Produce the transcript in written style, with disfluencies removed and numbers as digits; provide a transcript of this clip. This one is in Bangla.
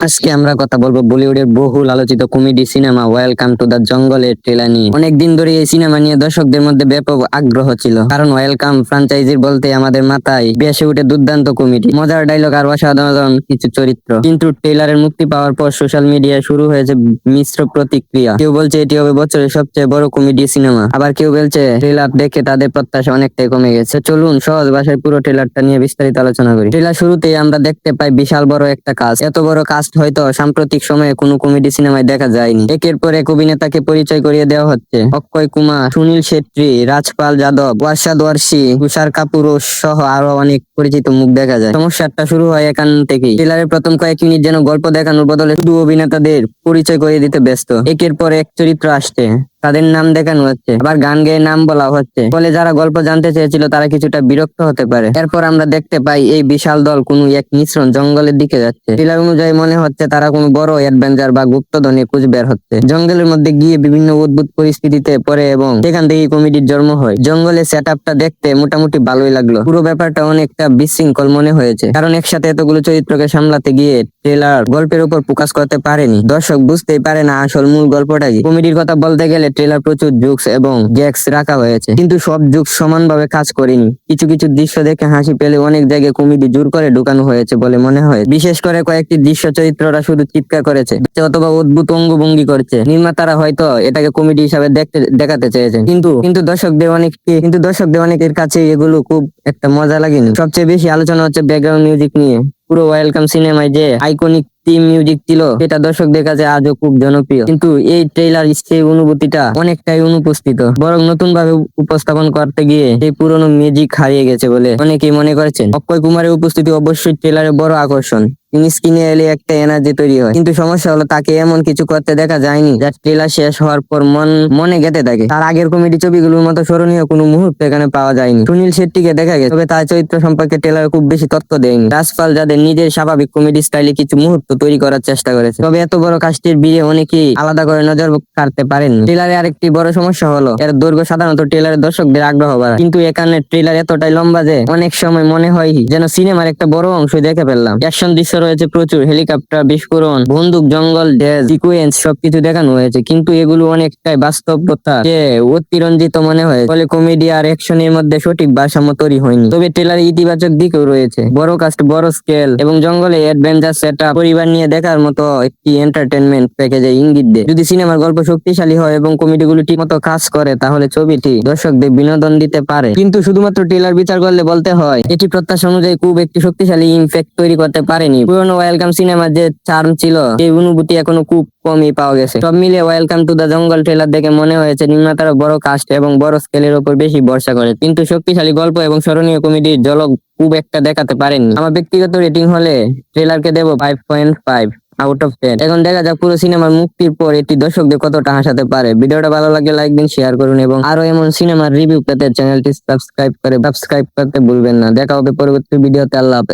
আজকে আমরা কথা বলবো বলিউডের বহুল আলোচিত comedy cinema welcome to the জঙ্গলের ট্রেলার নিয়ে। অনেকদিন ধরে এই সিনেমা নিয়ে দর্শকদের মধ্যে ব্যাপক আগ্রহ ছিল, কারণ ওয়েলকাম ফ্র্যাঞ্চাইজির বলতে আমাদের মাথায় ভেসে উঠে দুর্দান্ত কমেডি, মজার ডায়লগ আর অসাধারণ কিছু চরিত্র। কিন্তু ট্রেলারের মুক্তি পাওয়ার পর সোশ্যাল মিডিয়ায় শুরু হয়েছে মিশ্র প্রতিক্রিয়া। কেউ বলছে এটি হবে বছরের সবচেয়ে বড় কমেডি সিনেমা, আবার কেউ বলছে ট্রেলার দেখে তাদের প্রত্যাশা অনেকটাই কমে গেছে। চলুন সহজ ভাষায় পুরো ট্রেলারটা নিয়ে বিস্তারিত আলোচনা করি। ট্রেলার শুরুতেই আমরা দেখতে পাই বিশাল বড় একটা কাজ। এত বড় কাজ হয়তো সাম্প্রতিক সময়ে কোনো কমেডি সিনেমায় দেখা যায়নি। একের পর এক অভিনেতাকে পরিচয় করিয়ে দেওয়া হচ্ছে। অক্ষয় কুমার, সুনীল শেট্টি, রাজপাল যাদব, ওয়ারশাদ ওয়ারসি, তুষার কাপুর সহ আরো অনেক পরিচিত মুখ দেখা যায়। সমস্যাটা শুরু হয় এখান থেকেই। ট্রেলারের প্রথম কয়েক মিনিট যেন গল্প দেখানোর বদলে শুধু অভিনেতাদের পরিচয় করিয়ে দিতে ব্যস্ত। একের পর এক চরিত্র আসছে, তাদের নাম দেখানো হচ্ছে, আবার গান গেয়ে নাম বলা হচ্ছে, ফলে যারা গল্প জানতে চেয়েছিল তারা কিছুটা বিরক্ত হতে পারে। এরপর আমরা দেখতে পাই এই বিশাল দল কোনো এক মিশ্রণ জঙ্গলের দিকে যাচ্ছে। ট্রেলার অনুযায়ী মনে হচ্ছে তারা কোনো বড় অ্যাডভেঞ্চার বা গুপ্তধনে খুঁজ বের হচ্ছে। জঙ্গলের মধ্যে গিয়ে বিভিন্ন অদ্ভুত পরিস্থিতিতে পড়ে এবং সেখান থেকেই কমেডির জন্ম হয়। জঙ্গলের সেট আপটা দেখতে মোটামুটি ভালোই লাগলো। পুরো ব্যাপারটা অনেকটা বিশৃঙ্খল মনে হয়েছে, কারণ একসাথে এতগুলো চরিত্রকে সামলাতে গিয়ে ট্রেলার গল্পের উপর ফোকাস করতে পারেনি। দর্শক বুঝতেই পারে না আসল মূল গল্পটা কি। কমেডির কথা বলতে গেলে ট্রেলার প্রচুর জোকস এবং গ্যাগস রাখা হয়েছে, কিন্তু সব জোকস সমানভাবে কাজ করেনি। কিছু কিছু দৃশ্য দেখে হাসি পেলে অনেক জায়গায় কমেডি জোর করে ঢুকানো হয়েছে বলে মনে হয়। বিশেষ করে কয়েকটি দৃশ্য চরিত্ররা শুধু চিৎকার করেছে অথবা অদ্ভুত অঙ্গভঙ্গি করছে। নির্মাতারা হয়তো এটাকে কমেডি হিসাবে দেখাতে চেয়েছেন, কিন্তু দর্শকদের অনেকের কাছে এগুলো খুব একটা মজা লাগেনি। সবচেয়ে বেশি আলোচনা হচ্ছে ব্যাকগ্রাউন্ড মিউজিক নিয়ে। পুরো ওয়েলকাম সিনেমায় যে আইকনিক থিম মিউজিক ছিল সেটা দর্শকদের কাছে আজও খুব জনপ্রিয়, কিন্তু এই ট্রেলার সেই অনুভূতিটা অনেকটাই অনুপস্থিত। বরং নতুন ভাবে উপস্থাপন করতে গিয়ে সেই পুরনো ম্যাজিক হারিয়ে গেছে বলে অনেকেই মনে করছেন। অক্ষয় কুমারের উপস্থিতি অবশ্যই ট্রেলারের বড় আকর্ষণ। তিনি স্ক্রিনে এলে একটা এনার্জি তৈরি হয়, কিন্তু সমস্যা হলো তাকে এমন কিছু করতে দেখা যায়নি যা ট্রেলার শেষ হওয়ার পর মনে গেঁথে থাকে। তার আগের কমেডি ছবিগুলোর মতো স্মরণীয় কোনো মুহূর্ত এখানে পাওয়া যায়নি। সুনীল শেট্টিকে দেখা গেছে, তবে তার চরিত্র সম্পর্কে ট্রেলার খুব বেশি তথ্য দেয়নি। রাজপাল যাদের নিজের স্বাভাবিক কমেডি স্টাইলে কিছু মুহূর্ত তৈরি করার চেষ্টা করেছে, তবে এত বড় কাস্টের ভিড়ে অনেকেই আলাদা করে নজর কাড়তে পারেননি। ট্রেলারে আরেকটি বড় সমস্যা হলো এর দৈর্ঘ্য। সাধারণত ট্রেলারের দর্শকদের আগ্রহ বাড়ায়, কিন্তু এখানে ট্রেলার এতটাই লম্বা যে অনেক সময় মনে হয় যেন সিনেমার একটা বড় অংশ দেখে ফেললাম। অ্যাকশন দৃশ্য রয়েছে প্রচুর, হেলিকপ্টার, বিস্ফোরণ, বন্দুক, জঙ্গল, ড্যাশ, সিকোয়েন্স সবকিছু দেখানো হয়েছে, কিন্তু এগুলো অনেকটাই বাস্তবতা অতিরঞ্জিত মনে হয়, ফলে কমেডি আর অ্যাকশনের মধ্যে সঠিক ভারসাম্য তৈরি হয়নি। তবে ট্রেলারে ইতিবাচক দিকও রয়েছে। বড় কাস্ট, বড় স্কেল এবং জঙ্গলে অ্যাডভেঞ্চার সেটআপ পরিবার নিয়ে দেখার মতো একটি এন্টারটেনমেন্ট প্যাকেজের ইঙ্গিত দেয়। যদি সিনেমার গল্প শক্তিশালী হয় এবং কমেডিগুলো ঠিক মতো কাজ করে, তাহলে ছবিটি দর্শকদের বিনোদন দিতে পারে। কিন্তু শুধুমাত্র ট্রেলার বিচার করলে বলতে হয় এটি প্রত্যাশা অনুযায়ী খুব একটি শক্তিশালী ইমপ্যাক্ট তৈরি করতে পারেনি। পুরনো ওয়েলকাম সিনেমার যে চার্ম ছিল সেই অনুভূতি এখনো খুব কমই পাওয়া গেছে। সব মিলে welcome to the jungle trailer দেখে মনে হয়েছে নির্মাতারা বড় কাস্ট এবং বড় স্কেলের উপর বেশি ভরসা করে, কিন্তু শক্তিশালী গল্প এবং স্মরণীয় কমেডির ঝলক খুব একটা দেখাতে পারেননি। আমার ব্যক্তিগত রেটিং হলে ট্রেলারকে দেবো 5.5 আউট অফ 10। এখন দেখা যাক পুরো সিনেমার মুক্তির পর এটি দর্শকদের কতটা হাসাতে পারে। ভিডিওটা ভালো লাগলে লাইক দিন, শেয়ার করুন এবং আরো এমন সিনেমার রিভিউ পেতে চ্যানেলটি সাবস্ক্রাইব করতে ভুলবেন না। দেখা হবে পরবর্তী ভিডিওতে। আল্লাহ হাফেজ।